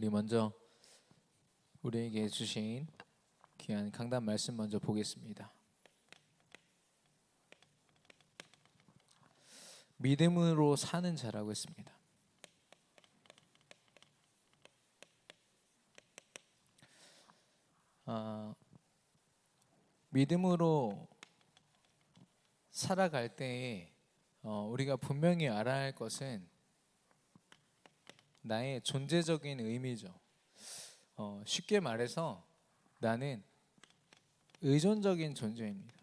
우리 먼저 우리에게 주신 귀한 강단 말씀 먼저 보겠습니다. 믿음으로 사는 자라고 했습니다. 믿음으로 살아갈 때에 우리가 분명히 알아야 할 것은 나의 존재적인 의미죠. 쉽게 말해서 나는 의존적인 존재입니다.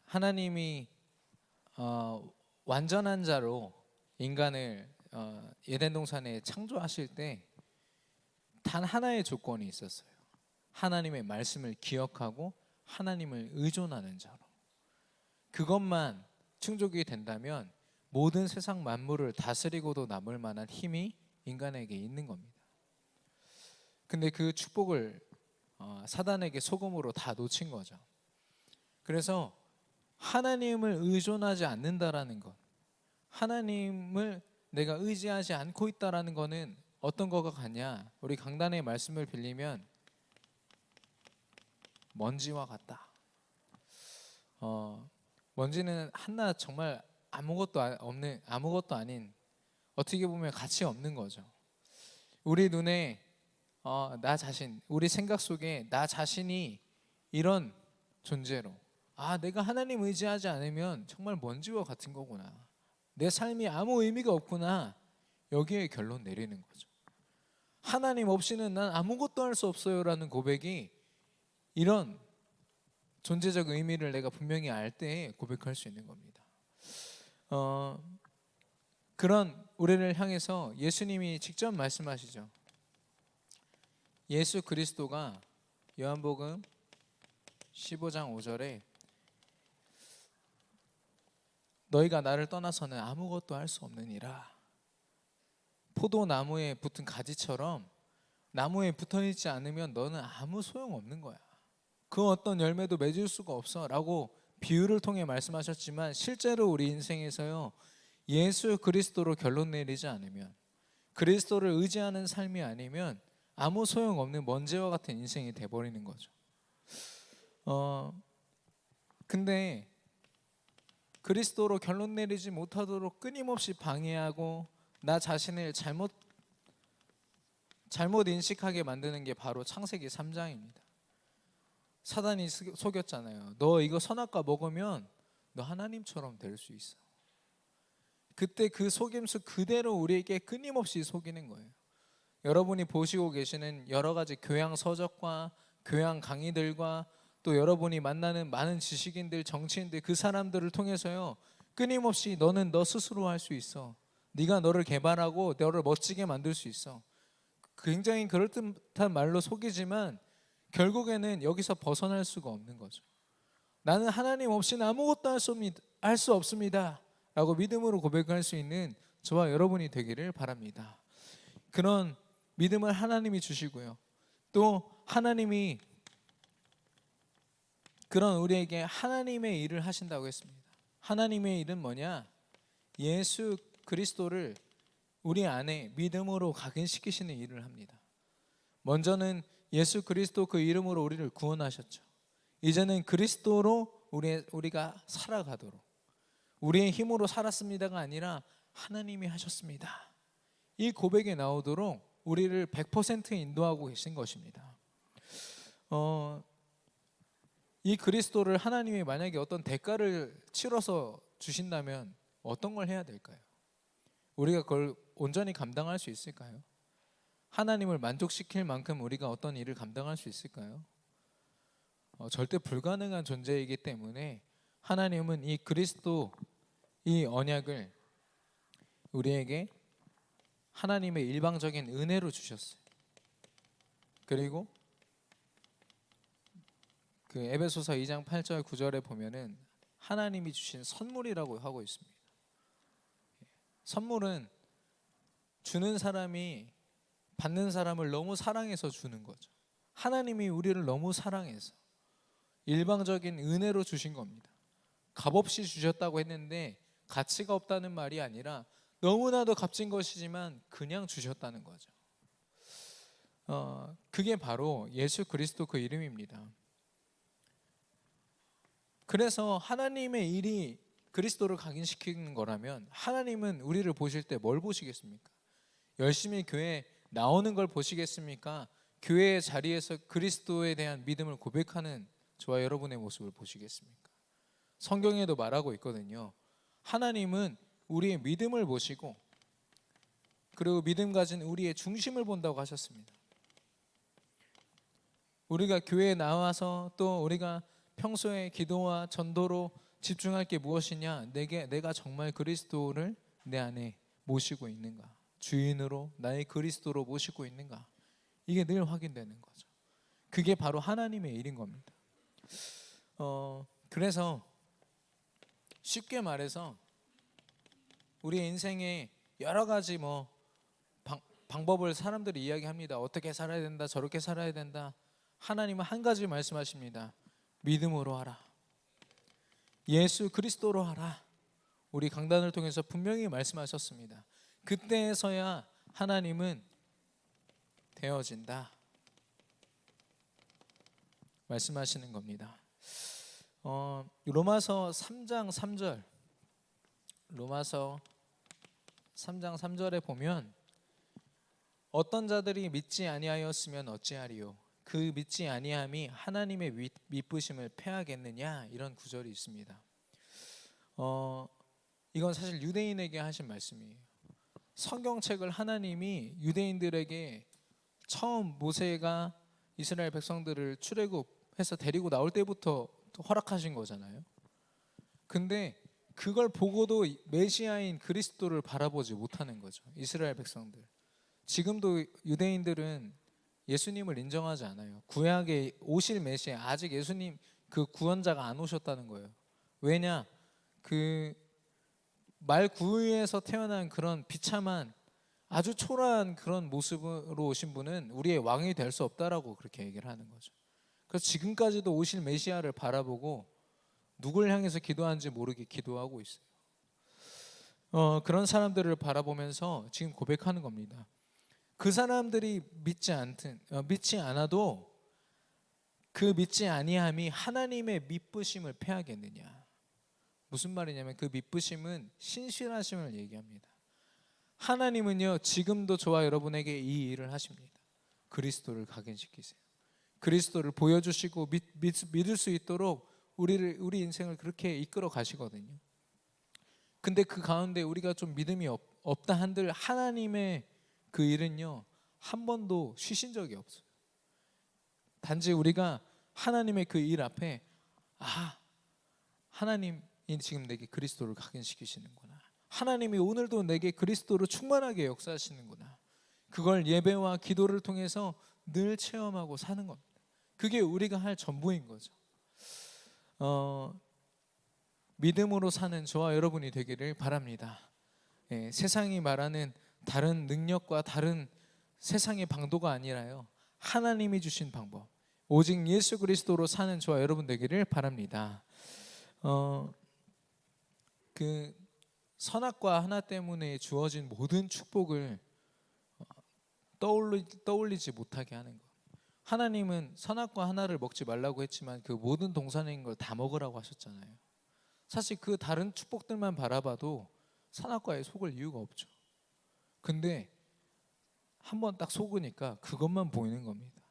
하나님이 완전한 자로 인간을 에덴 동산에 창조하실 때 단 하나의 조건이 있었어요. 하나님의 말씀을 기억하고 하나님을 의존하는 자로. 그것만 충족이 된다면 모든 세상 만물을 다스리고도 남을 만한 힘이 인간에게 있는 겁니다. 근데 그 축복을 사단에게 속음으로 다 놓친 거죠. 그래서 하나님을 의존하지 않는다라는 것, 하나님을 내가 의지하지 않고 있다라는 것은 어떤 거가 같냐? 우리 강단의 말씀을 빌리면 먼지와 같다. 먼지는 한낱 정말 아무것도 아닌, 어떻게 보면 가치 없는 거죠. 우리 눈에 나 자신, 우리 생각 속에 나 자신이 이런 존재로, 내가 하나님 의지하지 않으면 정말 먼지와 같은 거구나, 내 삶이 아무 의미가 없구나, 여기에 결론 내리는 거죠. 하나님 없이는 난 아무것도 할 수 없어요 라는 고백이, 이런 존재적 의미를 내가 분명히 알 때 고백할 수 있는 겁니다. 그런 우리를 향해서 예수님이 직접 말씀하시죠. 예수 그리스도가 요한복음 15장 5절에 너희가 나를 떠나서는 아무것도 할 수 없느니라. 포도나무에 붙은 가지처럼 나무에 붙어있지 않으면 너는 아무 소용없는 거야. 그 어떤 열매도 맺을 수가 없어 라고 비유를 통해 말씀하셨지만, 실제로 우리 인생에서요, 예수 그리스도로 결론 내리지 않으면, 그리스도를 의지하는 삶이 아니면 아무 소용없는 먼지와 같은 인생이 돼버리는 거죠. 근데 그리스도로 결론 내리지 못하도록 끊임없이 방해하고 나 자신을 잘못 인식하게 만드는 게 바로 창세기 3장입니다. 사단이 속였잖아요. 너 이거 선악과 먹으면 너 하나님처럼 될 수 있어. 그때 그 속임수 그대로 우리에게 끊임없이 속이는 거예요. 여러분이 보시고 계시는 여러 가지 교양 서적과 교양 강의들과 또 여러분이 만나는 많은 지식인들, 정치인들, 그 사람들을 통해서요, 끊임없이 너는 너 스스로 할 수 있어, 네가 너를 개발하고 너를 멋지게 만들 수 있어, 굉장히 그럴듯한 말로 속이지만 결국에는 여기서 벗어날 수가 없는 거죠. 나는 하나님 없이는 아무것도 할 수 없습니다 라고 믿음으로 고백할 수 있는 저와 여러분이 되기를 바랍니다. 그런 믿음을 하나님이 주시고요, 또 하나님이 그런 우리에게 하나님의 일을 하신다고 했습니다. 하나님의 일은 뭐냐? 예수 그리스도를 우리 안에 믿음으로 각인시키시는 일을 합니다. 먼저는 예수 그리스도 그 이름으로 우리를 구원하셨죠. 이제는 그리스도로 우리가 살아가도록, 우리의 힘으로 살았습니다가 아니라 하나님이 하셨습니다, 이 고백이 나오도록 우리를 100% 인도하고 계신 것입니다. 이 그리스도를 하나님이 만약에 어떤 대가를 치러서 주신다면 어떤 걸 해야 될까요? 우리가 그걸 온전히 감당할 수 있을까요? 하나님을 만족시킬 만큼 우리가 어떤 일을 감당할 수 있을까요? 절대 불가능한 존재이기 때문에 하나님은 이 그리스도, 이 언약을 우리에게 하나님의 일방적인 은혜로 주셨어요. 그리고 그 에베소서 2장 8절 9절에 보면은 하나님이 주신 선물이라고 하고 있습니다. 선물은 주는 사람이 받는 사람을 너무 사랑해서 주는 거죠. 하나님이 우리를 너무 사랑해서 일방적인 은혜로 주신 겁니다. 값없이 주셨다고 했는데 가치가 없다는 말이 아니라 너무나도 값진 것이지만 그냥 주셨다는 거죠. 그게 바로 예수 그리스도 그 이름입니다. 그래서 하나님의 일이 그리스도를 각인시키는 거라면 하나님은 우리를 보실 때 뭘 보시겠습니까? 열심히 교회에 나오는 걸 보시겠습니까? 교회의 자리에서 그리스도에 대한 믿음을 고백하는 저와 여러분의 모습을 보시겠습니까? 성경에도 말하고 있거든요. 하나님은 우리의 믿음을 보시고 그리고 믿음 가진 우리의 중심을 본다고 하셨습니다. 우리가 교회에 나와서 또 우리가 평소에 기도와 전도로 집중할 게 무엇이냐? 내가 정말 그리스도를 내 안에 모시고 있는가? 주인으로 나의 그리스도로 모시고 있는가? 이게 늘 확인되는 거죠. 그게 바로 하나님의 일인 겁니다. 그래서 쉽게 말해서 우리 인생에 여러 가지 방법을 사람들이 이야기합니다. 어떻게 살아야 된다, 저렇게 살아야 된다. 하나님은 한 가지 말씀하십니다. 믿음으로 하라. 예수 그리스도로 하라. 우리 강단을 통해서 분명히 말씀하셨습니다. 그때에서야 하나님은 되어진다 말씀하시는 겁니다. 로마서 3장 3절 로마서 3장 3절에 보면 어떤 자들이 믿지 아니하였으면 어찌하리요 그 믿지 아니함이 하나님의 미쁘심을 패하겠느냐 이런 구절이 있습니다. 이건 사실 유대인에게 하신 말씀이에요. 성경책을 하나님이 유대인들에게 처음 모세가 이스라엘 백성들을 출애굽해서 데리고 나올 때부터 허락하신 거잖아요. 근데 그걸 보고도 메시아인 그리스도를 바라보지 못하는 거죠. 이스라엘 백성들. 지금도 유대인들은 예수님을 인정하지 않아요. 구약에 오실 메시아, 아직 예수님 그 구원자가 안 오셨다는 거예요. 왜냐? 그 말구유에서 태어난 그런 비참한 아주 초라한 그런 모습으로 오신 분은 우리의 왕이 될 수 없다라고 그렇게 얘기를 하는 거죠. 그래서 지금까지도 오실 메시아를 바라보고 누굴 향해서 기도하는지 모르게 기도하고 있어요. 그런 사람들을 바라보면서 지금 고백하는 겁니다. 그 사람들이 믿지 않아도 그 믿지 아니함이 하나님의 미쁘심을 패하겠느냐. 무슨 말이냐면 그 미쁘심은 신실하심을 얘기합니다. 하나님은요 지금도 저와 여러분에게 이 일을 하십니다. 그리스도를 각인시키세요. 그리스도를 보여주시고 믿을 수 있도록 우리 인생을 그렇게 이끌어 가시거든요. 근데 그 가운데 우리가 좀 믿음이 없다 한들 하나님의 그 일은요 한 번도 쉬신 적이 없어요. 단지 우리가 하나님의 그 일 앞에 하나님이 지금 내게 그리스도를 각인시키시는구나. 하나님이 오늘도 내게 그리스도로 충만하게 역사하시는구나. 그걸 예배와 기도를 통해서 늘 체험하고 사는 겁니다. 그게 우리가 할 전부인 거죠. 믿음으로 사는 저와 여러분이 되기를 바랍니다. 세상이 말하는 다른 능력과 다른 세상의 방도가 아니라요 하나님이 주신 방법 오직 예수 그리스도로 사는 저와 여러분 되기를 바랍니다. 그 선악과 하나 때문에 주어진 모든 축복을 떠올리지 못하게 하는 것. 하나님은 선악과 하나를 먹지 말라고 했지만 그 모든 동산인 걸 다 먹으라고 하셨잖아요. 사실 그 다른 축복들만 바라봐도 선악과에 속을 이유가 없죠. 근데 한번 딱 속으니까 그것만 보이는 겁니다.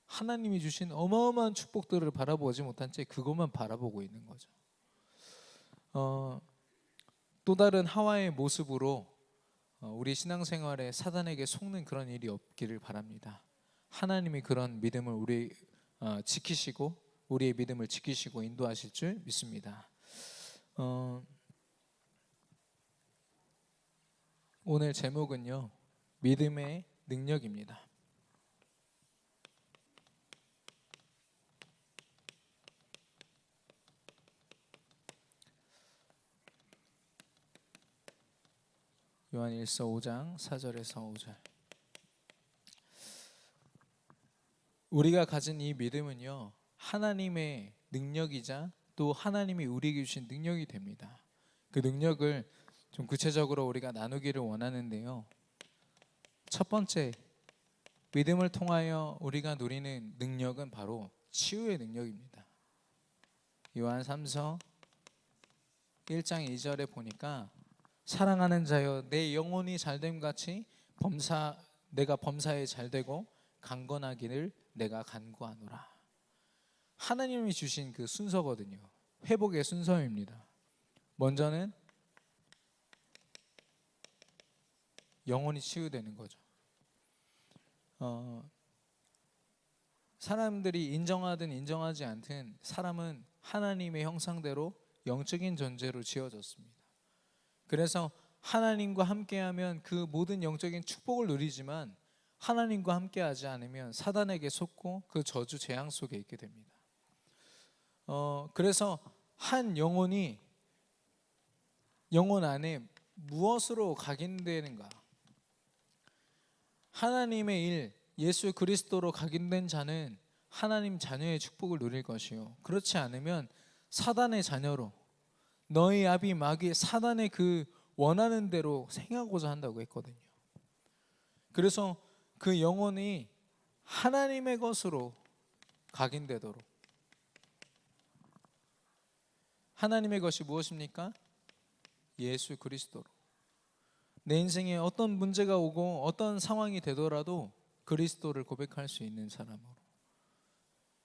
하나님이 주신 어마어마한 축복들을 바라보지 못한 채 그것만 바라보고 있는 거죠. 또 다른 하와의 모습으로 우리 신앙생활에 사단에게 속는 그런 일이 없기를 바랍니다. 하나님이 그런 믿음을 우리 지키시고 우리의 믿음을 지키시고 인도하실 줄 믿습니다. 오늘 제목은요 믿음의 능력입니다. 요한일서 5장 4절에서 5절. 우리가 가진 이 믿음은요 하나님의 능력이자 또 하나님이 우리에게 주신 능력이 됩니다. 그 능력을 좀 구체적으로 우리가 나누기를 원하는데요. 첫 번째, 믿음을 통하여 우리가 누리는 능력은 바로 치유의 능력입니다. 요한 3서 1장 2절에 보니까 사랑하는 자여 내 영혼이 잘됨 같이 내가 범사에 잘되고 강건하기를 내가 간구하노라. 하나님이 주신 그 순서거든요. 회복의 순서입니다. 먼저는 영혼이 치유되는 거죠. 사람들이 인정하든 인정하지 않든 사람은 하나님의 형상대로 영적인 존재로 지어졌습니다. 그래서 하나님과 함께하면 그 모든 영적인 축복을 누리지만 하나님과 함께하지 않으면 사단에게 속고 그 저주 재앙 속에 있게 됩니다. 그래서 한 영혼 안에 무엇으로 각인되는가? 하나님의 일, 예수 그리스도로 각인된 자는 하나님 자녀의 축복을 누릴 것이요, 그렇지 않으면 사단의 자녀로, 너희 아비 마귀 사단의 그 원하는 대로 행하고자 한다고 했거든요. 그래서 그 영혼이 하나님의 것으로 각인되도록, 하나님의 것이 무엇입니까? 예수 그리스도로. 내 인생에 어떤 문제가 오고 어떤 상황이 되더라도 그리스도를 고백할 수 있는 사람으로,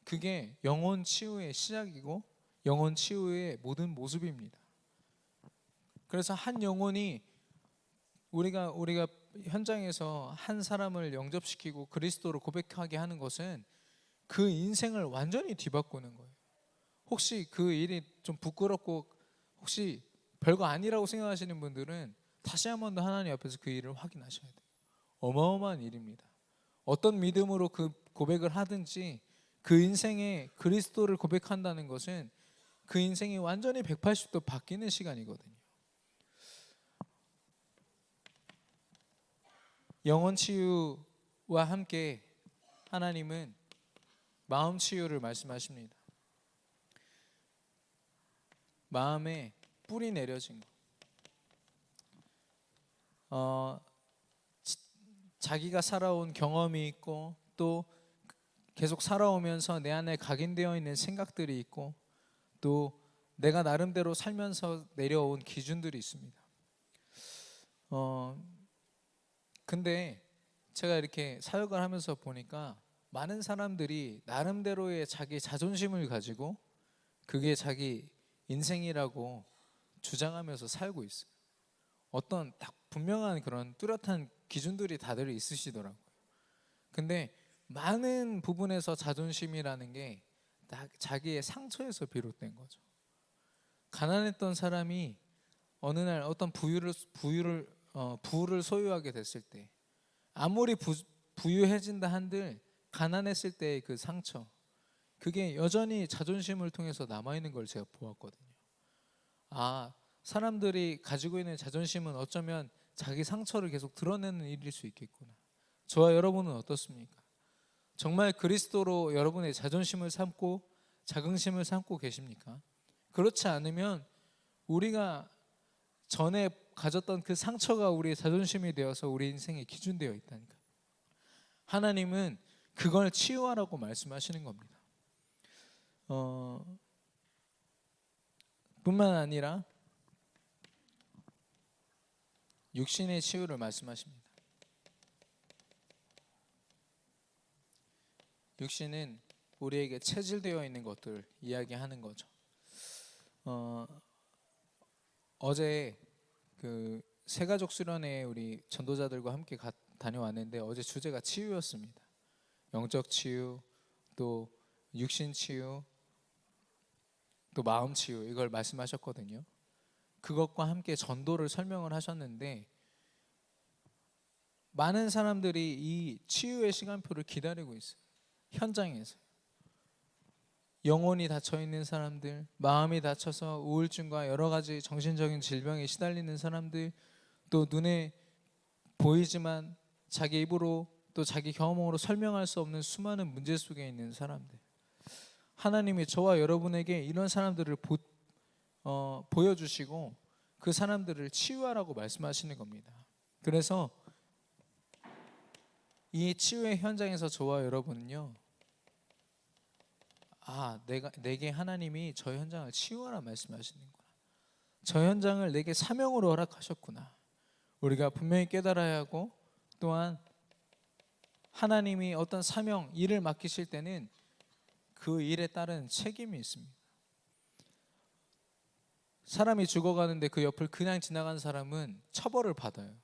그게 영혼 치유의 시작이고 영혼 치유의 모든 모습입니다. 그래서 한 영혼이 우리가 현장에서 한 사람을 영접시키고 그리스도를 고백하게 하는 것은 그 인생을 완전히 뒤바꾸는 거예요. 혹시 그 일이 좀 부끄럽고 혹시 별거 아니라고 생각하시는 분들은 다시 한 번 더 하나님 앞에서 그 일을 확인하셔야 돼요. 어마어마한 일입니다. 어떤 믿음으로 그 고백을 하든지 그 인생에 그리스도를 고백한다는 것은 그 인생이 완전히 180도 바뀌는 시간이거든요. 영혼 치유와 함께 하나님은 마음 치유를 말씀하십니다. 마음에 뿔이 내려진 거. 자기가 살아온 경험이 있고 또 계속 살아오면서 내 안에 각인되어 있는 생각들이 있고 또 내가 나름대로 살면서 내려온 기준들이 있습니다. 근데 제가 이렇게 사역을 하면서 보니까 많은 사람들이 나름대로의 자기 자존심을 가지고 그게 자기 인생이라고 주장하면서 살고 있어요. 어떤 딱 분명한 그런 뚜렷한 기준들이 다들 있으시더라고요. 근데 많은 부분에서 자존심이라는 게 자기의 상처에서 비롯된 거죠. 가난했던 사람이 어느 날 어떤 부유를 소유하게 됐을 때, 아무리 부유해진다 한들 가난했을 때의 그 상처, 그게 여전히 자존심을 통해서 남아있는 걸 제가 보았거든요. 사람들이 가지고 있는 자존심은 어쩌면 자기 상처를 계속 드러내는 일일 수 있겠구나. 저와 여러분은 어떻습니까? 정말 그리스도로 여러분의 자존심을 삼고 자긍심을 삼고 계십니까? 그렇지 않으면 우리가 전에 가졌던 그 상처가 우리의 자존심이 되어서 우리 인생에 기준되어 있다니까. 하나님은 그걸 치유하라고 말씀하시는 겁니다. 뿐만 아니라 육신의 치유를 말씀하십니다. 육신은 우리에게 체질되어 있는 것들 이야기하는 거죠. 어제 그 새가족 수련회 우리 전도자들과 함께 다녀왔는데 어제 주제가 치유였습니다. 영적 치유, 또 육신 치유, 또 마음 치유, 이걸 말씀하셨거든요. 그것과 함께 전도를 설명을 하셨는데 많은 사람들이 이 치유의 시간표를 기다리고 있어요. 현장에서 영혼이 닫혀 있는 사람들, 마음이 닫혀서 우울증과 여러 가지 정신적인 질병에 시달리는 사람들, 또 눈에 보이지만 자기 입으로 또 자기 경험으로 설명할 수 없는 수많은 문제 속에 있는 사람들, 하나님이 저와 여러분에게 이런 사람들을 보여주시고 그 사람들을 치유하라고 말씀하시는 겁니다. 그래서 이 치유의 현장에서 저와 여러분은요, 내게 하나님이 저 현장을 치유하라 말씀하시는구나, 저 현장을 내게 사명으로 허락하셨구나, 우리가 분명히 깨달아야 하고, 또한 하나님이 어떤 사명, 일을 맡기실 때는 그 일에 따른 책임이 있습니다. 사람이 죽어가는데 그 옆을 그냥 지나간 사람은 처벌을 받아요.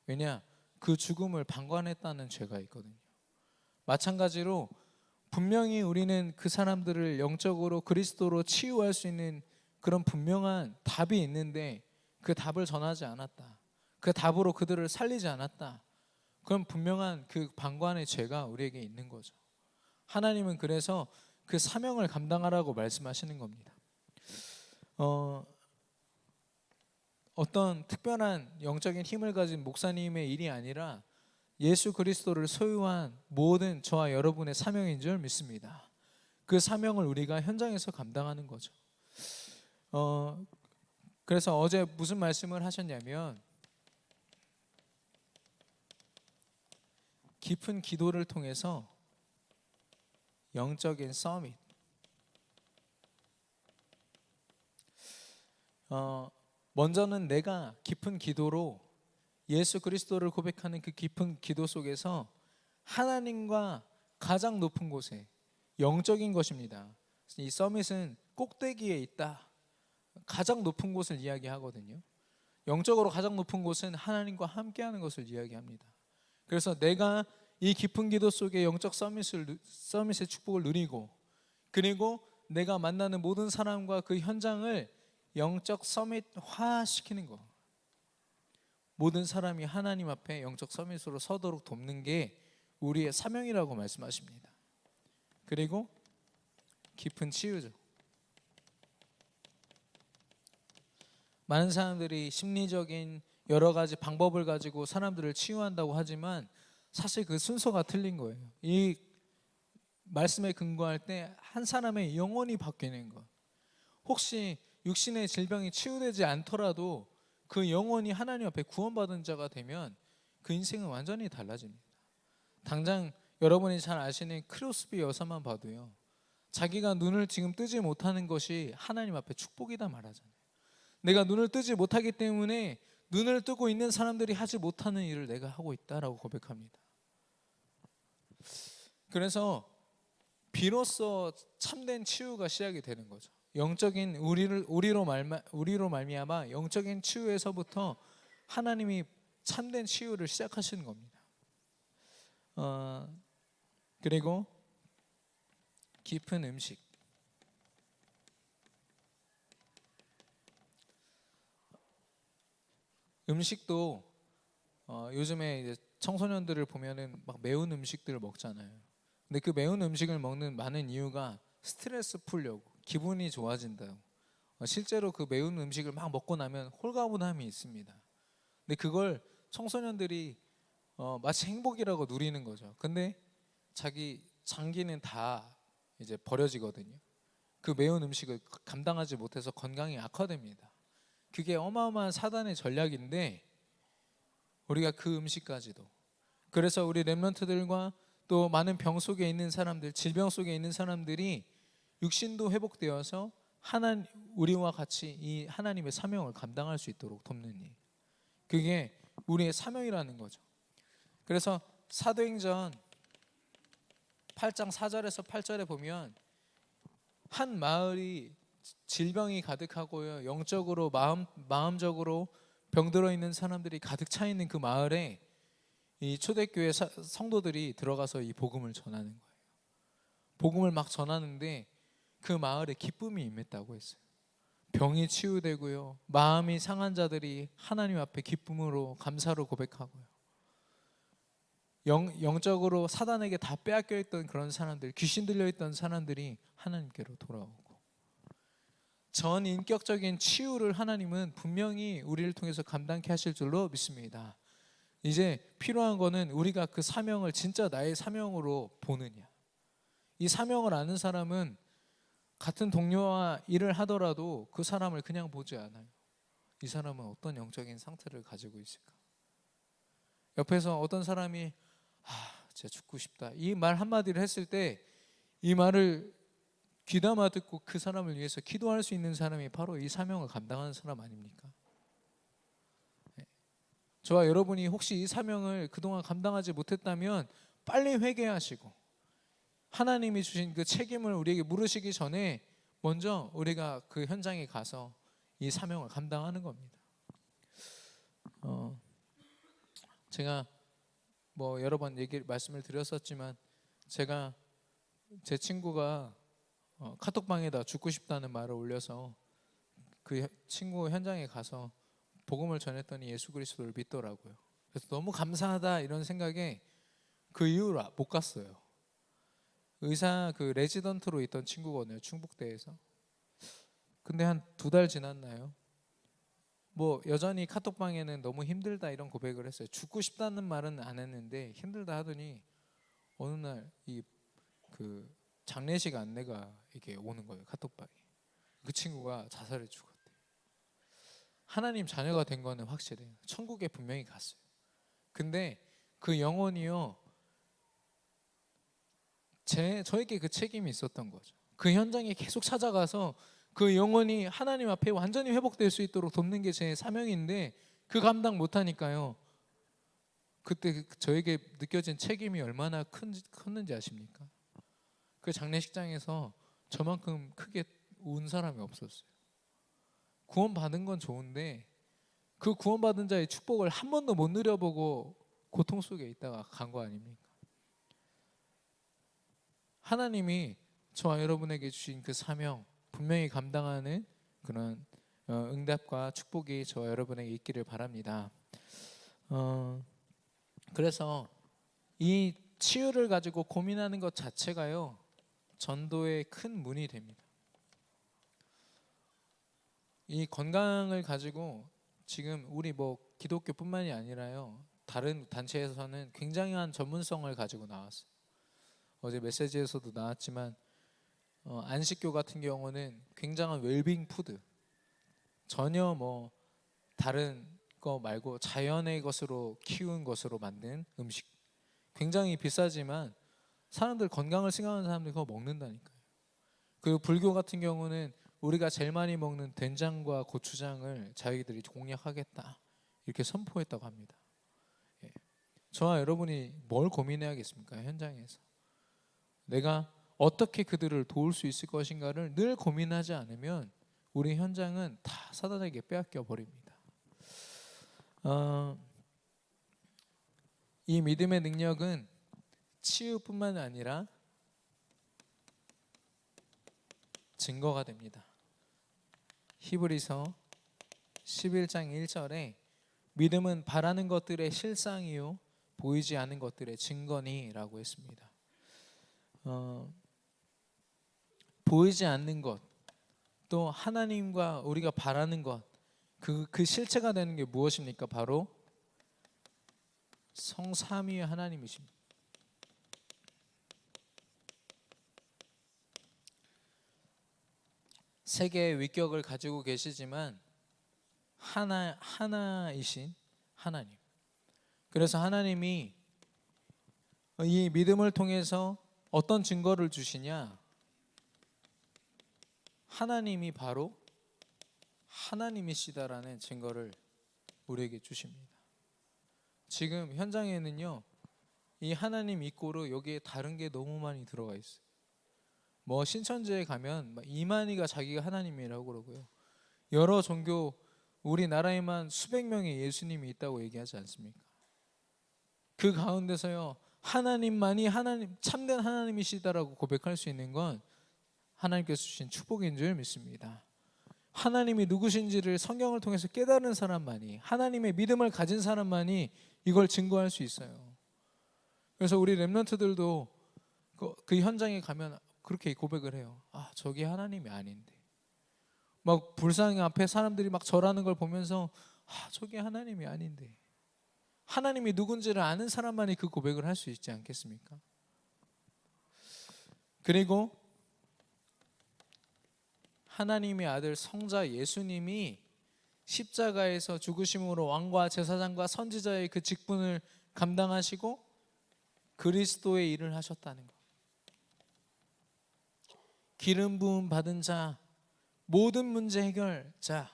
왜냐? 그 죽음을 방관했다는 죄가 있거든요. 마찬가지로 분명히 우리는 그 사람들을 영적으로 그리스도로 치유할 수 있는 그런 분명한 답이 있는데 그 답을 전하지 않았다, 그 답으로 그들을 살리지 않았다, 그럼 분명한 그 방관의 죄가 우리에게 있는 거죠. 하나님은 그래서 그 사명을 감당하라고 말씀하시는 겁니다. 어떤 특별한 영적인 힘을 가진 목사님의 일이 아니라 예수 그리스도를 소유한 모든 저와 여러분의 사명인 줄 믿습니다. 그 사명을 우리가 현장에서 감당하는 거죠. 그래서 어제 무슨 말씀을 하셨냐면, 깊은 기도를 통해서 영적인 서밋, 먼저는 내가 깊은 기도로 예수 그리스도를 고백하는 그 깊은 기도 속에서 하나님과 가장 높은 곳에, 영적인 것입니다. 이 서밋은 꼭대기에 있다, 가장 높은 곳을 이야기하거든요. 영적으로 가장 높은 곳은 하나님과 함께하는 것을 이야기합니다. 그래서 내가 이 깊은 기도 속에 영적 서밋의 축복을 누리고, 그리고 내가 만나는 모든 사람과 그 현장을 영적 서밋화 시키는 거, 모든 사람이 하나님 앞에 영적 서밋으로 서도록 돕는 게 우리의 사명이라고 말씀하십니다. 그리고 깊은 치유죠. 많은 사람들이 심리적인 여러 가지 방법을 가지고 사람들을 치유한다고 하지만 사실 그 순서가 틀린 거예요. 이 말씀에 근거할 때 한 사람의 영혼이 바뀌는 것, 혹시 육신의 질병이 치유되지 않더라도 그 영혼이 하나님 앞에 구원받은 자가 되면 그 인생은 완전히 달라집니다. 당장 여러분이 잘 아시는 크로스비 여사만 봐도요, 자기가 눈을 지금 뜨지 못하는 것이 하나님 앞에 축복이다 말하잖아요. 내가 눈을 뜨지 못하기 때문에 눈을 뜨고 있는 사람들이 하지 못하는 일을 내가 하고 있다라고 고백합니다. 그래서 비로소 참된 치유가 시작이 되는 거죠. 영적인 우리로 말미암아 영적인 치유에서부터 하나님이 참된 치유를 시작하시는 겁니다. 그리고 깊은 음식. 음식도 요즘에 이제 청소년들을 보면은 막 매운 음식들을 먹잖아요. 근데 그 매운 음식을 먹는 많은 이유가 스트레스 풀려고, 기분이 좋아진다고. 실제로 그 매운 음식을 막 먹고 나면 홀가분함이 있습니다. 근데 그걸 청소년들이 마치 행복이라고 누리는 거죠. 근데 자기 장기는 다 이제 버려지거든요. 그 매운 음식을 감당하지 못해서 건강이 악화됩니다. 그게 어마어마한 사단의 전략인데 우리가 그 음식까지도, 그래서 우리 렘넌트들과 또 많은 병 속에 있는 사람들, 질병 속에 있는 사람들이 육신도 회복되어서 우리와 같이 이 하나님의 사명을 감당할 수 있도록 돕는 일, 그게 우리의 사명이라는 거죠. 그래서 사도행전 8장 4절에서 8절에 보면 한 마을이 질병이 가득하고요, 영적으로 마음적으로 병들어 있는 사람들이 가득 차 있는 그 마을에 이 초대교회 성도들이 들어가서 이 복음을 전하는 거예요. 복음을 막 전하는데 그 마을에 기쁨이 임했다고 했어요. 병이 치유되고요, 마음이 상한 자들이 하나님 앞에 기쁨으로 감사로 고백하고요, 영적으로 사단에게 다 빼앗겨 있던 그런 사람들, 귀신 들려 있던 사람들이 하나님께로 돌아오고, 전 인격적인 치유를 하나님은 분명히 우리를 통해서 감당케 하실 줄로 믿습니다. 이제 필요한 거는 우리가 그 사명을 진짜 나의 사명으로 보느냐. 이 사명을 아는 사람은 같은 동료와 일을 하더라도 그 사람을 그냥 보지 않아요. 이 사람은 어떤 영적인 상태를 가지고 있을까? 옆에서 어떤 사람이 진짜 죽고 싶다 이 말 한마디를 했을 때 이 말을 귀담아 듣고 그 사람을 위해서 기도할 수 있는 사람이 바로 이 사명을 감당하는 사람 아닙니까? 저와 여러분이 혹시 이 사명을 그동안 감당하지 못했다면 빨리 회개하시고 하나님이 주신 그 책임을 우리에게 물으시기 전에 먼저 우리가 그 현장에 가서 이 사명을 감당하는 겁니다. 제가 뭐 여러 번 말씀을 드렸었지만 제가 제 친구가 카톡방에다 죽고 싶다는 말을 올려서 그 친구 현장에 가서 복음을 전했더니 예수 그리스도를 믿더라고요. 그래서 너무 감사하다 이런 생각에 그 이후로 못 갔어요. 의사 그 레지던트로 있던 친구거든요. 충북대에서. 근데 한 2달 지났나요? 뭐 여전히 카톡방에는 너무 힘들다 이런 고백을 했어요. 죽고 싶다는 말은 안 했는데 힘들다 하더니 어느 날 이 그 장례식 안내가 이게 오는 거예요. 카톡방에. 그 친구가 자살해 죽었대. 하나님 자녀가 된 거는 확실해요. 천국에 분명히 갔어요. 근데 그 영혼이요 저에게 그 책임이 있었던 거죠. 그 현장에 계속 찾아가서 그 영혼이 하나님 앞에 완전히 회복될 수 있도록 돕는 게 제 사명인데 그 감당 못하니까요. 그때 저에게 느껴진 책임이 얼마나 컸는지 아십니까? 그 장례식장에서 저만큼 크게 운 사람이 없었어요. 구원받은 건 좋은데 그 구원받은 자의 축복을 한 번도 못 누려보고 고통 속에 있다가 간 거 아닙니까? 하나님이 저와 여러분에게 주신 그 사명 분명히 감당하는 그런 응답과 축복이 저와 여러분에게 있기를 바랍니다. 그래서 이 치유를 가지고 고민하는 것 자체가요 전도의 큰 문이 됩니다. 이 건강을 가지고 지금 우리 뭐 기독교뿐만이 아니라요 다른 단체에서는 굉장한 전문성을 가지고 나왔어요. 어제 메시지에서도 나왔지만 안식교 같은 경우는 굉장한 웰빙 푸드, 전혀 뭐 다른 거 말고 자연의 것으로 키운 것으로 만든 음식, 굉장히 비싸지만 사람들 건강을 생각하는 사람들이 그거 먹는다니까요. 그리고 불교 같은 경우는 우리가 제일 많이 먹는 된장과 고추장을 자기들이 공략하겠다 이렇게 선포했다고 합니다. 저와 여러분이 뭘 고민해야겠습니까? 현장에서 내가 어떻게 그들을 도울 수 있을 것인가를 늘 고민하지 않으면 우리 현장은 다 사단에게 빼앗겨 버립니다. 이 믿음의 능력은 치유뿐만 아니라 증거가 됩니다. 히브리서 11장 1절에 믿음은 바라는 것들의 실상이요 보이지 않는 것들의 증거니 라고 했습니다. 보이지 않는 것, 또 하나님과 우리가 바라는 것, 그 실체가 되는 게 무엇입니까? 바로 성삼위의 하나님이십니다. 세계의 위격을 가지고 계시지만 하나이신 하나님. 그래서 하나님이 이 믿음을 통해서 어떤 증거를 주시냐? 하나님이 바로 하나님이시다라는 증거를 우리에게 주십니다. 지금 현장에는요, 이 하나님 이꼬르 여기에 다른 게 너무 많이 들어가 있어요. 뭐 신천지에 가면 이만희가 자기가 하나님이라고 그러고요. 여러 종교 우리나라에만 수백 명의 예수님이 있다고 얘기하지 않습니까? 그 가운데서요 하나님만이 하나님 참된 하나님이시다라고 고백할 수 있는 건 하나님께서 주신 축복인 줄 믿습니다. 하나님이 누구신지를 성경을 통해서 깨달은 사람만이, 하나님의 믿음을 가진 사람만이 이걸 증거할 수 있어요. 그래서 우리 렘넌트들도 그 현장에 가면 그렇게 고백을 해요. 저게 하나님이 아닌데, 막 불상 앞에 사람들이 막 절하는 걸 보면서 저게 하나님이 아닌데, 하나님이 누군지를 아는 사람만이 그 고백을 할 수 있지 않겠습니까? 그리고 하나님의 아들 성자 예수님이 십자가에서 죽으심으로 왕과 제사장과 선지자의 그 직분을 감당하시고 그리스도의 일을 하셨다는 것. 기름 부음 받은 자, 모든 문제 해결자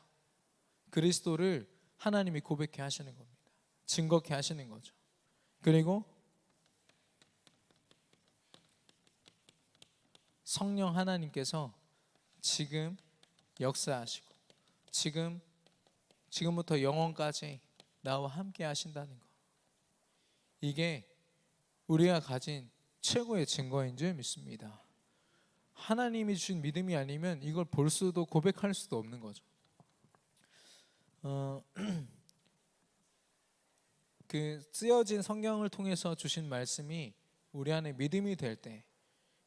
그리스도를 하나님이 고백해 하시는 겁니다. 증거케 하시는 거죠. 그리고 성령 하나님께서 지금 역사하시고 지금부터 영원까지 나와 함께 하신다는 것. 이게 우리가 가진 최고의 증거인 줄 믿습니다. 하나님이 주신 믿음이 아니면 이걸 볼 수도 고백할 수도 없는 거죠. 그 쓰여진 성경을 통해서 주신 말씀이 우리 안에 믿음이 될 때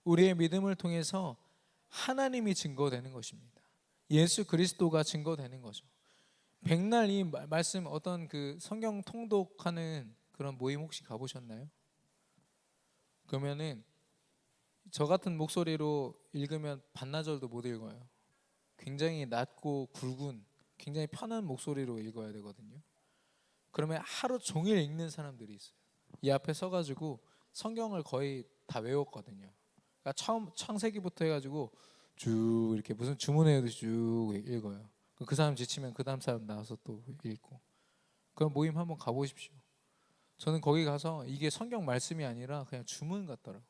우리의 믿음을 통해서 하나님이 증거되는 것입니다. 예수 그리스도가 증거되는 거죠. 백날 이 말씀 어떤 그 성경 통독하는 그런 모임 혹시 가보셨나요? 그러면은 저 같은 목소리로 읽으면 반나절도 못 읽어요. 굉장히 낮고 굵은 굉장히 편한 목소리로 읽어야 되거든요. 그러면 하루 종일 읽는 사람들이 있어요. 이 앞에 서가지고 성경을 거의 다 외웠거든요. 그러니까 처음 창세기부터 해가지고 쭉 이렇게 무슨 주문회듯이 쭉 읽어요. 그 사람 지치면 그 다음 사람 나와서 또 읽고. 그럼 모임 한번 가보십시오. 저는 거기 가서 이게 성경 말씀이 아니라 그냥 주문 같더라고요.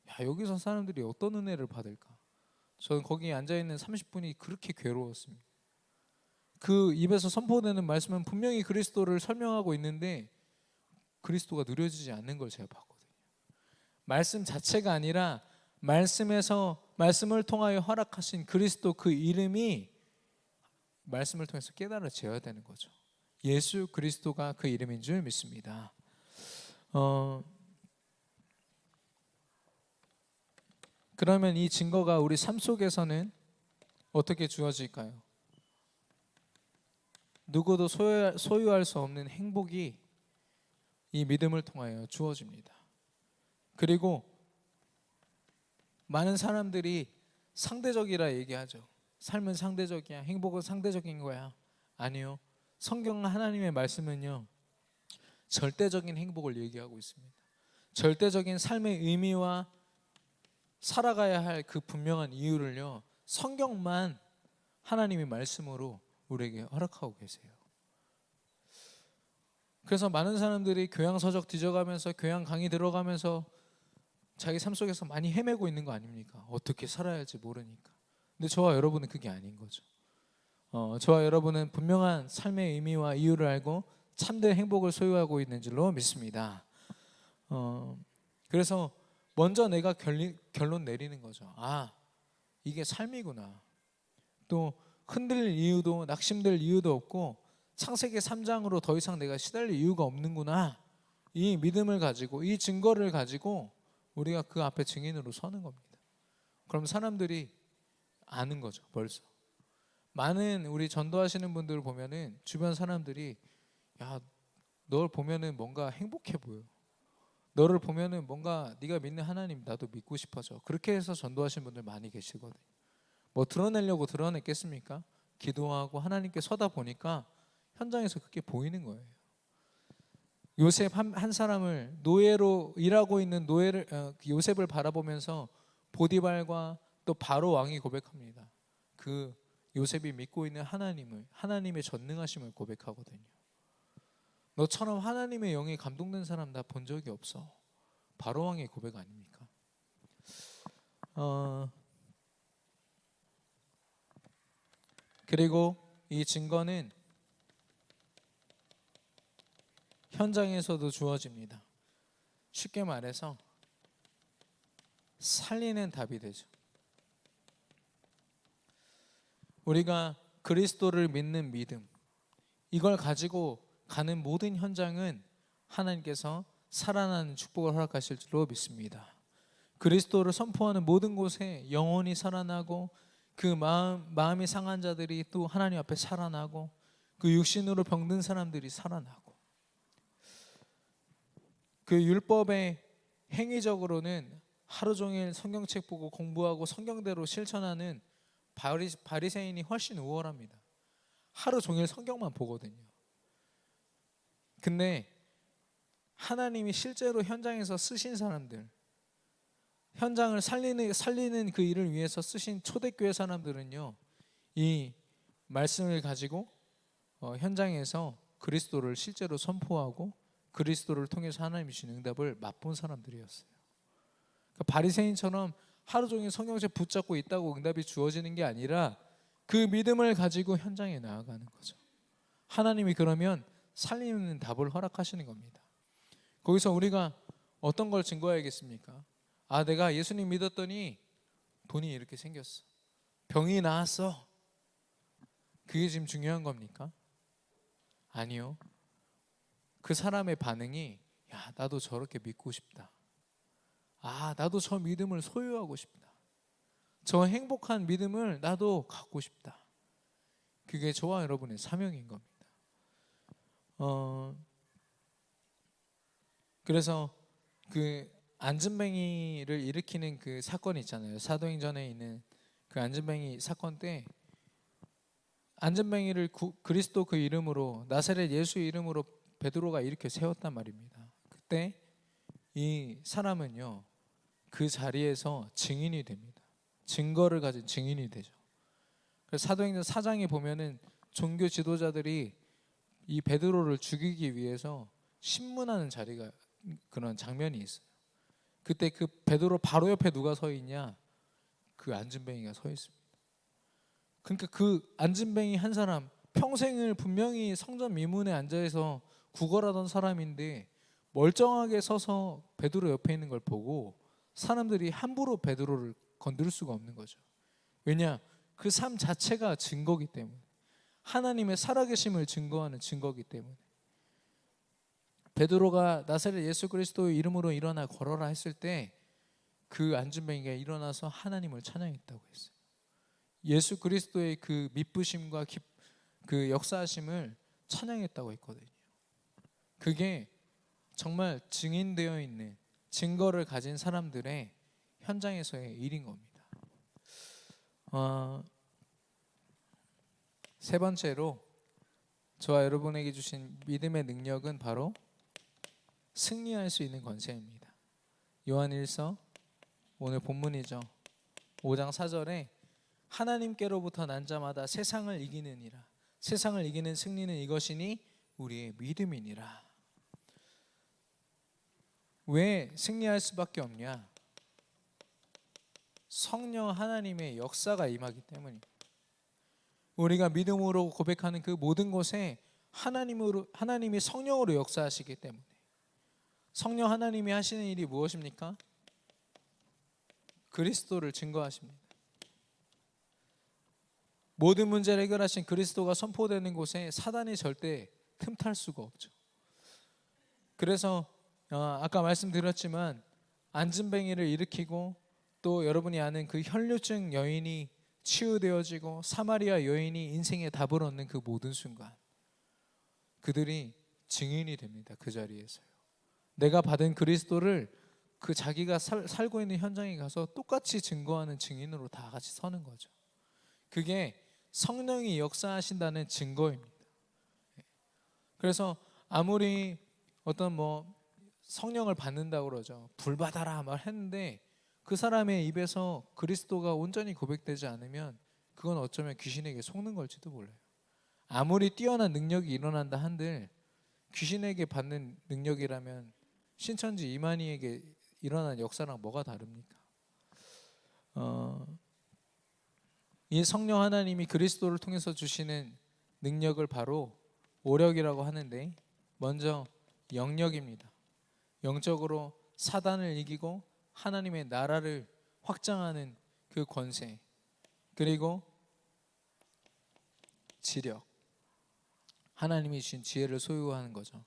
야, 여기서 사람들이 어떤 은혜를 받을까? 저는 거기에 앉아있는 30분이 그렇게 괴로웠습니다. 그 입에서 선포되는 말씀은 분명히 그리스도를 설명하고 있는데 그리스도가 누려지지 않는 걸 제가 봤거든요. 말씀 자체가 아니라 말씀을 통하여 허락하신 그리스도 그 이름이 말씀을 통해서 깨달아져야 되는 거죠. 예수 그리스도가 그 이름인 줄 믿습니다. 그러면 이 증거가 우리 삶 속에서는 어떻게 주어질까요? 누구도 소유할 수 없는 행복이 이 믿음을 통하여 주어집니다. 그리고 많은 사람들이 상대적이라 얘기하죠. 삶은 상대적이야. 행복은 상대적인 거야. 아니요. 성경 하나님의 말씀은요. 절대적인 행복을 얘기하고 있습니다. 절대적인 삶의 의미와 살아가야 할 그 분명한 이유를요. 성경만 하나님의 말씀으로 우리에게 허락하고 계세요. 그래서 많은 사람들이 교양서적 뒤져가면서 교양 강의 들어가면서 자기 삶 속에서 많이 헤매고 있는 거 아닙니까? 어떻게 살아야 할지 모르니까. 근데 저와 여러분은 그게 아닌 거죠. 저와 여러분은 분명한 삶의 의미와 이유를 알고 참된 행복을 소유하고 있는 줄로 믿습니다. 그래서 먼저 내가 결론 내리는 거죠. 아, 이게 삶이구나. 또 흔들릴 이유도 낙심될 이유도 없고 창세기 3장으로 더 이상 내가 시달릴 이유가 없는구나. 이 믿음을 가지고 이 증거를 가지고 우리가 그 앞에 증인으로 서는 겁니다. 그럼 사람들이 아는 거죠. 벌써 많은 우리 전도하시는 분들을 보면은 주변 사람들이 야, 널 보면은 뭔가 행복해 보여. 너를 보면은 뭔가 네가 믿는 하나님 나도 믿고 싶어져. 그렇게 해서 전도하시는 분들 많이 계시거든요. 뭐 드러내려고 드러냈겠습니까? 기도하고 하나님께 서다 보니까 현장에서 그게 보이는 거예요. 요셉 한 사람을 노예로 일하고 있는 요셉을 바라보면서 보디발과 또 바로 왕이 고백합니다. 그 요셉이 믿고 있는 하나님의 전능하심을 고백하거든요. 너처럼 하나님의 영에 감동된 사람 나 본 적이 없어. 바로 왕의 고백 아닙니까? 그리고 이 증거는 현장에서도 주어집니다. 쉽게 말해서 살리는 답이 되죠. 우리가 그리스도를 믿는 믿음, 이걸 가지고 가는 모든 현장은 하나님께서 살아나는 축복을 허락하실 줄로 믿습니다. 그리스도를 선포하는 모든 곳에 영혼이 살아나고 그 마음이 상한 자들이 또 하나님 앞에 살아나고 그 육신으로 병든 사람들이 살아나고 그 율법의 행위적으로는 하루 종일 성경책 보고 공부하고 성경대로 실천하는 바리새인이 훨씬 우월합니다. 하루 종일 성경만 보거든요. 근데 하나님이 실제로 현장에서 쓰신 사람들, 현장을 살리는 그 일을 위해서 쓰신 초대교회 사람들은요, 이 말씀을 가지고 현장에서 그리스도를 실제로 선포하고 그리스도를 통해서 하나님이 주신 응답을 맛본 사람들이었어요. 그러니까 바리새인처럼 하루 종일 성경책 붙잡고 있다고 응답이 주어지는 게 아니라 그 믿음을 가지고 현장에 나아가는 거죠. 하나님이 그러면 살리는 답을 허락하시는 겁니다. 거기서 우리가 어떤 걸 증거해야겠습니까? 아, 내가 예수님 믿었더니 돈이 이렇게 생겼어, 병이 나았어, 그게 지금 중요한 겁니까? 아니요. 그 사람의 반응이, 야, 나도 저렇게 믿고 싶다, 아, 나도 저 믿음을 소유하고 싶다, 저 행복한 믿음을 나도 갖고 싶다. 그게 저와 여러분의 사명인 겁니다. 그래서 그 안진뱅이를 일으키는 그 사건이 있잖아요. 사도행전에 있는 그 안진뱅이 사건 때 안진뱅이를 그리스도 그 이름으로, 나사렛 예수 이름으로 베드로가 일으켜 세웠단 말입니다. 그때 이 사람은요, 그 자리에서 증인이 됩니다. 증거를 가진 증인이 되죠. 그래서 사도행전 4장에 보면은 종교 지도자들이 이 베드로를 죽이기 위해서 신문하는 자리가, 그런 장면이 있어요. 그때 그 베드로 바로 옆에 누가 서 있냐? 그 안진뱅이가 서 있습니다. 그러니까 그 안진뱅이 한 사람, 평생을 분명히 성전 미문에 앉아서 구걸하던 사람인데 멀쩡하게 서서 베드로 옆에 있는 걸 보고 사람들이 함부로 베드로를 건들 수가 없는 거죠. 왜냐? 그 삶 자체가 증거기 때문에, 하나님의 살아계심을 증거하는 증거기 때문에. 베드로가 나사렛 예수 그리스도의 이름으로 일어나 걸어라 했을 때 그 안진뱅이가 일어나서 하나님을 찬양했다고 했어요. 예수 그리스도의 그 미쁘심과 그 역사하심을 찬양했다고 했거든요. 그게 정말 증인되어 있는, 증거를 가진 사람들의 현장에서의 일인 겁니다. 세 번째로 저와 여러분에게 주신 믿음의 능력은 바로 승리할 수 있는 권세입니다. 요한일서, 오늘 본문이죠, 5장 4절에 하나님께로부터 난 자마다 세상을 이기느니라, 세상을 이기는 승리는 이것이니 우리의 믿음이니라. 왜 승리할 수밖에 없냐? 성령 하나님의 역사가 임하기 때문입니다. 우리가 믿음으로 고백하는 그 모든 것에 하나님이 성령으로 역사하시기 때문에. 성령 하나님이 하시는 일이 무엇입니까? 그리스도를 증거하십니다. 모든 문제를 해결하신 그리스도가 선포되는 곳에 사단이 절대 틈탈 수가 없죠. 그래서 아까 말씀드렸지만 안진뱅이를 일으키고 또 여러분이 아는 그 혈류증 여인이 치유되어지고 사마리아 여인이 인생의 답을 얻는 그 모든 순간 그들이 증인이 됩니다. 그 자리에서요. 내가 받은 그리스도를 그 자기가 살고 있는 현장에 가서 똑같이 증거하는 증인으로 다 같이 서는 거죠. 그게 성령이 역사하신다는 증거입니다. 그래서 아무리 어떤 성령을 받는다고 그러죠. 불 받아라 말 했는데 그 사람의 입에서 그리스도가 온전히 고백되지 않으면 그건 어쩌면 귀신에게 속는 걸지도 몰라요. 아무리 뛰어난 능력이 일어난다 한들 귀신에게 받는 능력이라면 신천지 이만희에게 일어난 역사랑 뭐가 다릅니까? 이 성령 하나님이 그리스도를 통해서 주시는 능력을 바로 오력이라고 하는데, 먼저 영력입니다. 영적으로 사단을 이기고 하나님의 나라를 확장하는 그 권세, 그리고 지력, 하나님이 주신 지혜를 소유하는 거죠.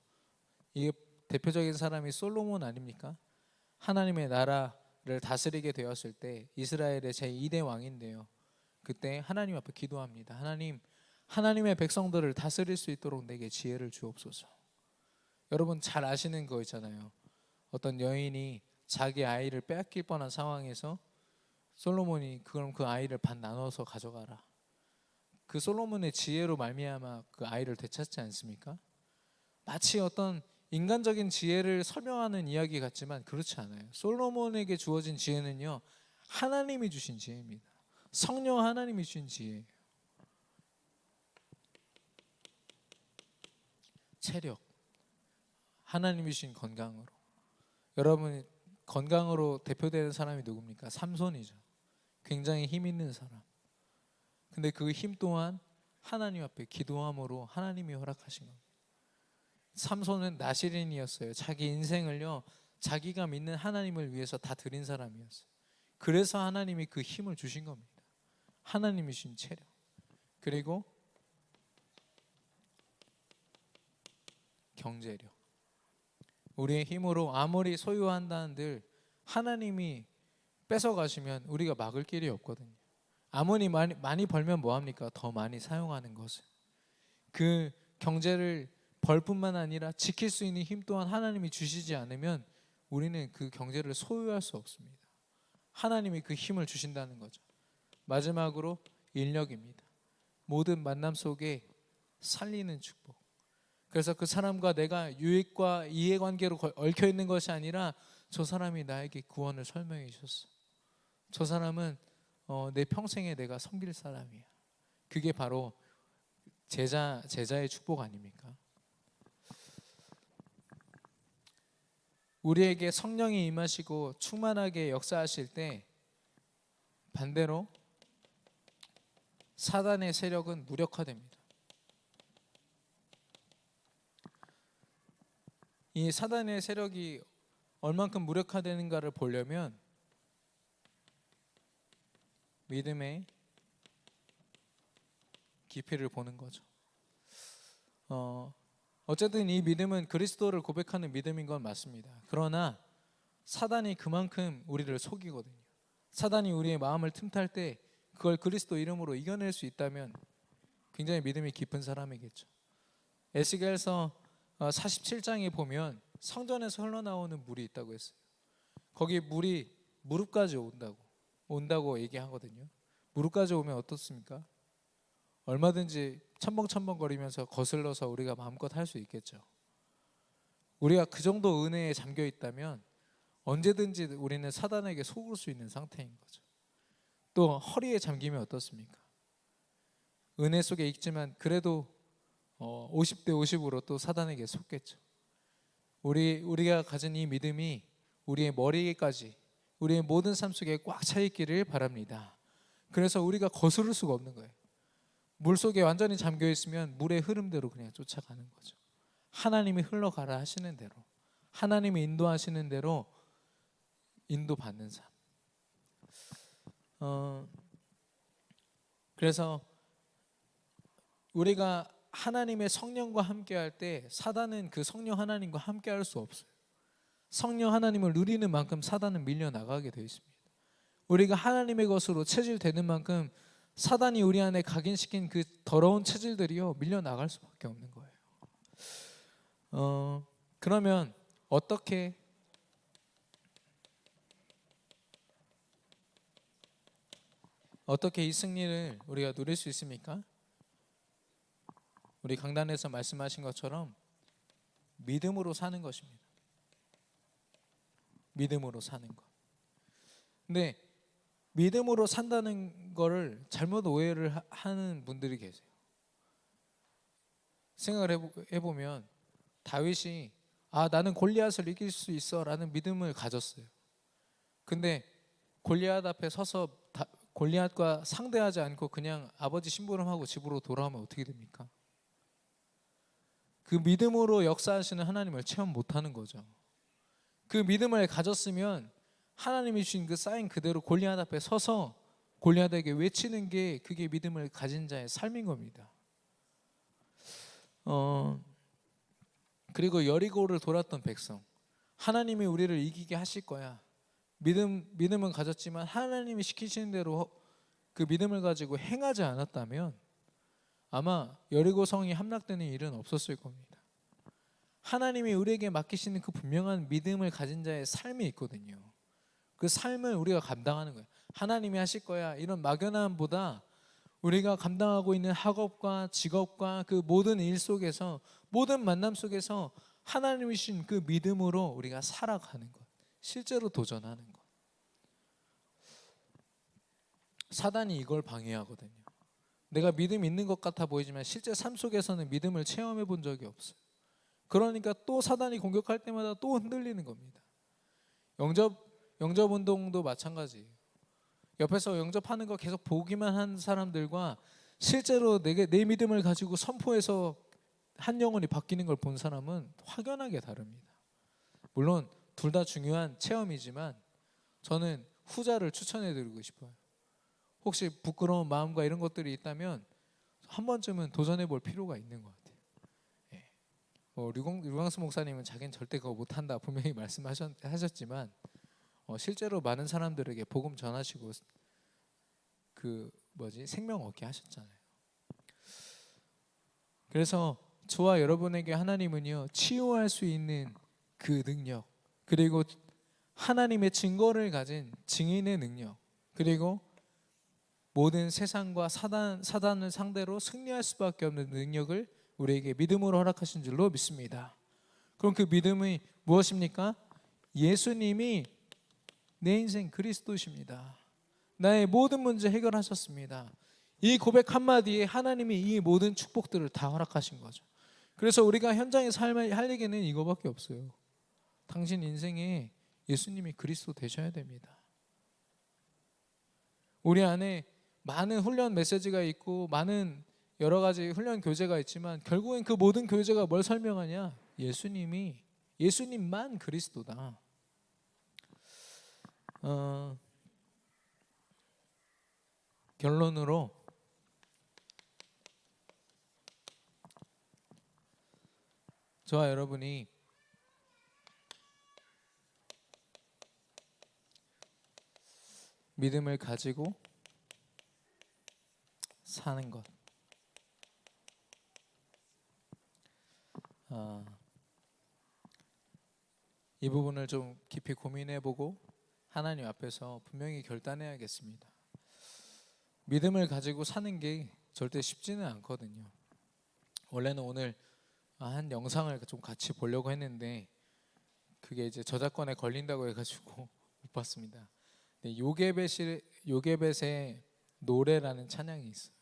이게 대표적인 사람이 솔로몬 아닙니까? 하나님의 나라를 다스리게 되었을 때 이스라엘의 제2대 왕인데요, 그때 하나님 앞에 기도합니다. 하나님의 백성들을 다스릴 수 있도록 내게 지혜를 주옵소서. 여러분 잘 아시는 거 있잖아요. 어떤 여인이 자기 아이를 빼앗길 뻔한 상황에서 솔로몬이 그럼 그 아이를 반 나눠서 가져가라. 그 솔로몬의 지혜로 말미암아 그 아이를 되찾지 않습니까? 마치 어떤 인간적인 지혜를 설명하는 이야기 같지만 그렇지 않아요. 솔로몬에게 주어진 지혜는요, 하나님이 주신 지혜입니다. 성령 하나님이 주신 지혜예요. 체력, 하나님이 주신 건강으로. 여러분, 건강으로 대표되는 사람이 누굽니까? 삼손이죠. 굉장히 힘 있는 사람. 근데 그 힘 또한 하나님 앞에 기도함으로 하나님이 허락하신 겁니다. 삼손은 나시린이었어요. 자기 인생을요, 자기가 믿는 하나님을 위해서 다 드린 사람이었어요. 그래서 하나님이 그 힘을 주신 겁니다. 하나님이 주신 체력. 그리고 경제력. 우리의 힘으로 아무리 소유한다는들 하나님이 뺏어가시면 우리가 막을 길이 없거든요. 아무리 많이 벌면 뭐합니까? 더 많이 사용하는 것을. 그 경제를 벌 뿐만 아니라 지킬 수 있는 힘 또한 하나님이 주시지 않으면 우리는 그 경제를 소유할 수 없습니다. 하나님이 그 힘을 주신다는 거죠. 마지막으로 인력입니다. 모든 만남 속에 살리는 축복. 그래서 그 사람과 내가 유익과 이해관계로 얽혀 있는 것이 아니라 저 사람이 나에게 구원을 설명해 주셨어. 저 사람은 내 평생에 내가 섬길 사람이야. 그게 바로 제자의 축복 아닙니까? 우리에게 성령이 임하시고 충만하게 역사하실 때 반대로 사단의 세력은 무력화됩니다. 이 사단의 세력이 얼만큼 무력화되는가를 보려면 믿음의 깊이를 보는 거죠. 어쨌든 이 믿음은 그리스도를 고백하는 믿음인 건 맞습니다. 그러나 사단이 그만큼 우리를 속이거든요. 사단이 우리의 마음을 틈탈 때 그걸 그리스도 이름으로 이겨낼 수 있다면 굉장히 믿음이 깊은 사람이겠죠. 에스겔서 47장에 보면 성전에서 흘러나오는 물이 있다고 했어요. 거기 물이 무릎까지 온다고 얘기하거든요. 무릎까지 오면 어떻습니까? 얼마든지 첨벙첨벙거리면서 거슬러서 우리가 마음껏 할 수 있겠죠. 우리가 그 정도 은혜에 잠겨 있다면 언제든지 우리는 사단에게 속을 수 있는 상태인 거죠. 또 허리에 잠기면 어떻습니까? 은혜 속에 있지만 그래도 50대 50으로 또 사단에게 속겠죠. 우리가 가진 이 믿음이 우리의 머리에까지 우리의 모든 삶 속에 꽉 차 있기를 바랍니다. 그래서 우리가 거스를 수가 없는 거예요. 물 속에 완전히 잠겨 있으면 물의 흐름대로 그냥 쫓아가는 거죠. 하나님이 흘러가라 하시는 대로, 하나님이 인도하시는 대로 인도받는 삶. 그래서 우리가 하나님의 성령과 함께할 때 사단은 그 성령 하나님과 함께할 수 없어요. 성령 하나님을 누리는 만큼 사단은 밀려나가게 되어 있습니다. 우리가 하나님의 것으로 체질되는 만큼 사단이 우리 안에 각인시킨 그 더러운 체질들이요 밀려나갈 수밖에 없는 거예요. 그러면 어떻게 이 승리를 우리가 누릴 수 있습니까? 우리 강단에서 말씀하신 것처럼 믿음으로 사는 것입니다. 믿음으로 사는 것. 근데 믿음으로 산다는 거를 잘못 오해를 하는 분들이 계세요. 생각을 해보면 다윗이 나는 골리앗을 이길 수 있어 라는 믿음을 가졌어요. 근데 골리앗 앞에 서서 골리앗과 상대하지 않고 그냥 아버지 심부름하고 집으로 돌아오면 어떻게 됩니까? 그 믿음으로 역사하시는 하나님을 체험 못하는 거죠. 그 믿음을 가졌으면 하나님이 주신 그 사인 그대로 골리앗 앞에 서서 골리앗에게 외치는 게 그게 믿음을 가진 자의 삶인 겁니다. 그리고 여리고를 돌았던 백성, 하나님이 우리를 이기게 하실 거야. 믿음은 가졌지만 하나님이 시키시는 대로 그 믿음을 가지고 행하지 않았다면 아마 여리고 성이 함락되는 일은 없었을 겁니다. 하나님이 우리에게 맡기시는 그 분명한 믿음을 가진 자의 삶이 있거든요. 그 삶을 우리가 감당하는 거예요. 하나님이 하실 거야 이런 막연함보다 우리가 감당하고 있는 학업과 직업과 그 모든 일 속에서, 모든 만남 속에서 하나님이신 그 믿음으로 우리가 살아가는 것, 실제로 도전하는 것. 사단이 이걸 방해하거든요. 내가 믿음 있는 것 같아 보이지만 실제 삶 속에서는 믿음을 체험해 본 적이 없어요. 그러니까 또 사단이 공격할 때마다 또 흔들리는 겁니다. 영접 운동도 마찬가지예요. 옆에서 영접하는 거 계속 보기만 한 사람들과 실제로 내 믿음을 가지고 선포해서 한 영혼이 바뀌는 걸 본 사람은 확연하게 다릅니다. 물론 둘 다 중요한 체험이지만 저는 후자를 추천해 드리고 싶어요. 혹시 부끄러운 마음과 이런 것들이 있다면 한 번쯤은 도전해 볼 필요가 있는 것 같아요. 예. 류광수 목사님은 자기는 절대 그거 못한다 분명히 말씀하셨지만 실제로 많은 사람들에게 복음 전하시고 생명 얻게 하셨잖아요. 그래서 저와 여러분에게 하나님은요, 치유할 수 있는 그 능력, 그리고 하나님의 증거를 가진 증인의 능력, 그리고 모든 세상과 사단을 상대로 승리할 수밖에 없는 능력을 우리에게 믿음으로 허락하신 줄로 믿습니다. 그럼 그 믿음이 무엇입니까? 예수님이 내 인생 그리스도십니다. 나의 모든 문제 해결하셨습니다. 이 고백 한마디에 하나님이 이 모든 축복들을 다 허락하신 거죠. 그래서 우리가 현장에서 할 얘기는 이거밖에 없어요. 당신 인생에 예수님이 그리스도 되셔야 됩니다. 우리 안에 많은 훈련 메시지가 있고 많은 여러 가지 훈련 교재가 있지만 결국엔 그 모든 교재가 뭘 설명하냐? 예수님만 그리스도다. 결론으로 저와 여러분이 믿음을 가지고 사는 것, 이 부분을 좀 깊이 고민해보고 하나님 앞에서 분명히 결단해야겠습니다. 믿음을 가지고 사는 게 절대 쉽지는 않거든요. 원래는 오늘 한 영상을 좀 같이 보려고 했는데 그게 이제 저작권에 걸린다고 해가지고 못 봤습니다. 요게벳의 노래라는 찬양이 있어요.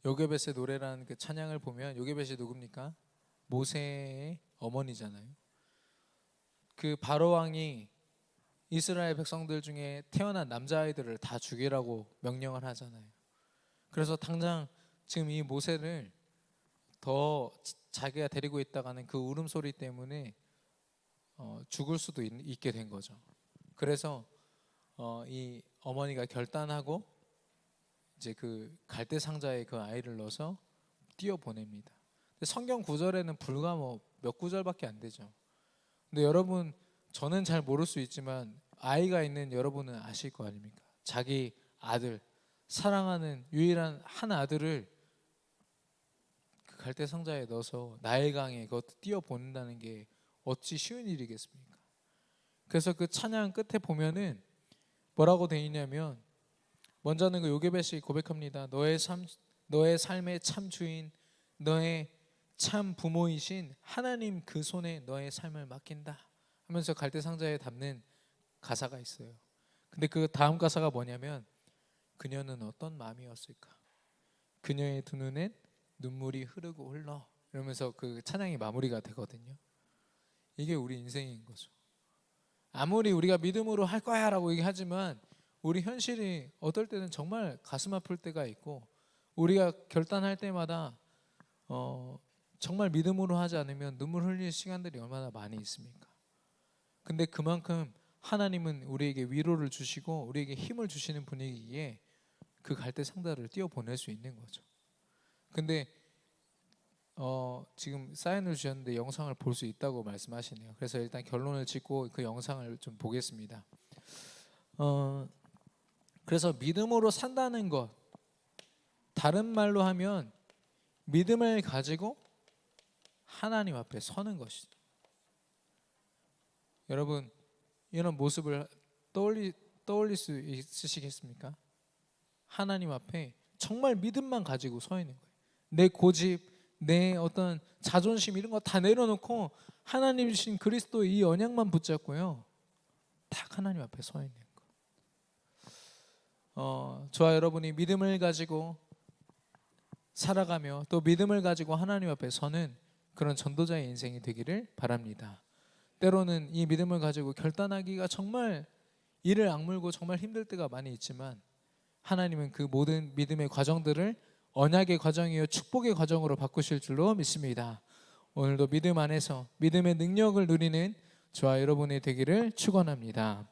요게벳의 노래라는 그 찬양을 보면 요게벳이 누굽니까? 모세의 어머니잖아요. 그 바로 왕이 이스라엘 백성들 중에 태어난 남자아이들을 다 죽이라고 명령을 하잖아요. 그래서 당장 지금 이 모세를 더 자기가 데리고 있다가는 그 울음소리 때문에 죽을 수도 있게 된 거죠. 그래서 이 어머니가 결단하고 이제 그 갈대 상자에 그 아이를 넣어서 띄워 보냅니다. 성경 구절에는 불과 몇 구절밖에 안 되죠. 근데 여러분, 저는 잘 모를 수 있지만 아이가 있는 여러분은 아실 거 아닙니까? 자기 아들, 사랑하는 유일한 한 아들을 그 갈대 상자에 넣어서 나일강에 그것도 띄워 보낸다는 게 어찌 쉬운 일이겠습니까? 그래서 그 찬양 끝에 보면은 뭐라고 돼 있냐면, 먼저는 그 요게벳이 고백합니다. 너의 삶의 참 주인, 너의 참 부모이신 하나님 그 손에 너의 삶을 맡긴다 하면서 갈대 상자에 담는 가사가 있어요. 근데 그 다음 가사가 뭐냐면, 그녀는 어떤 마음이었을까? 그녀의 두 눈엔 눈물이 흐르고 흘러, 이러면서 그 찬양이 마무리가 되거든요. 이게 우리 인생인 거죠. 아무리 우리가 믿음으로 할 거야 라고 얘기하지만 우리 현실이 어떨 때는 정말 가슴 아플 때가 있고, 우리가 결단할 때마다 정말 믿음으로 하지 않으면 눈물 흘릴 시간들이 얼마나 많이 있습니까? 근데 그만큼 하나님은 우리에게 위로를 주시고 우리에게 힘을 주시는 분이기에 그 갈대 상자를 띄워 보낼 수 있는 거죠. 근데 지금 사인을 주셨는데 영상을 볼 수 있다고 말씀하시네요. 그래서 일단 결론을 짓고 그 영상을 좀 보겠습니다. 그래서 믿음으로 산다는 것, 다른 말로 하면 믿음을 가지고 하나님 앞에 서는 것이죠. 여러분, 이런 모습을 떠올릴 수 있으시겠습니까? 하나님 앞에 정말 믿음만 가지고 서 있는 거예요. 내 고집, 내 어떤 자존심 이런 거 다 내려놓고 하나님 주신 그리스도의 이 언약만 붙잡고요, 딱 하나님 앞에 서 있는 거. 저와 여러분이 믿음을 가지고 살아가며 또 믿음을 가지고 하나님 앞에 서는 그런 전도자의 인생이 되기를 바랍니다. 때로는 이 믿음을 가지고 결단하기가 정말 이를 악물고 정말 힘들 때가 많이 있지만 하나님은 그 모든 믿음의 과정들을 언약의 과정이요 축복의 과정으로 바꾸실 줄로 믿습니다. 오늘도 믿음 안에서 믿음의 능력을 누리는 저와 여러분이 되기를 축원합니다.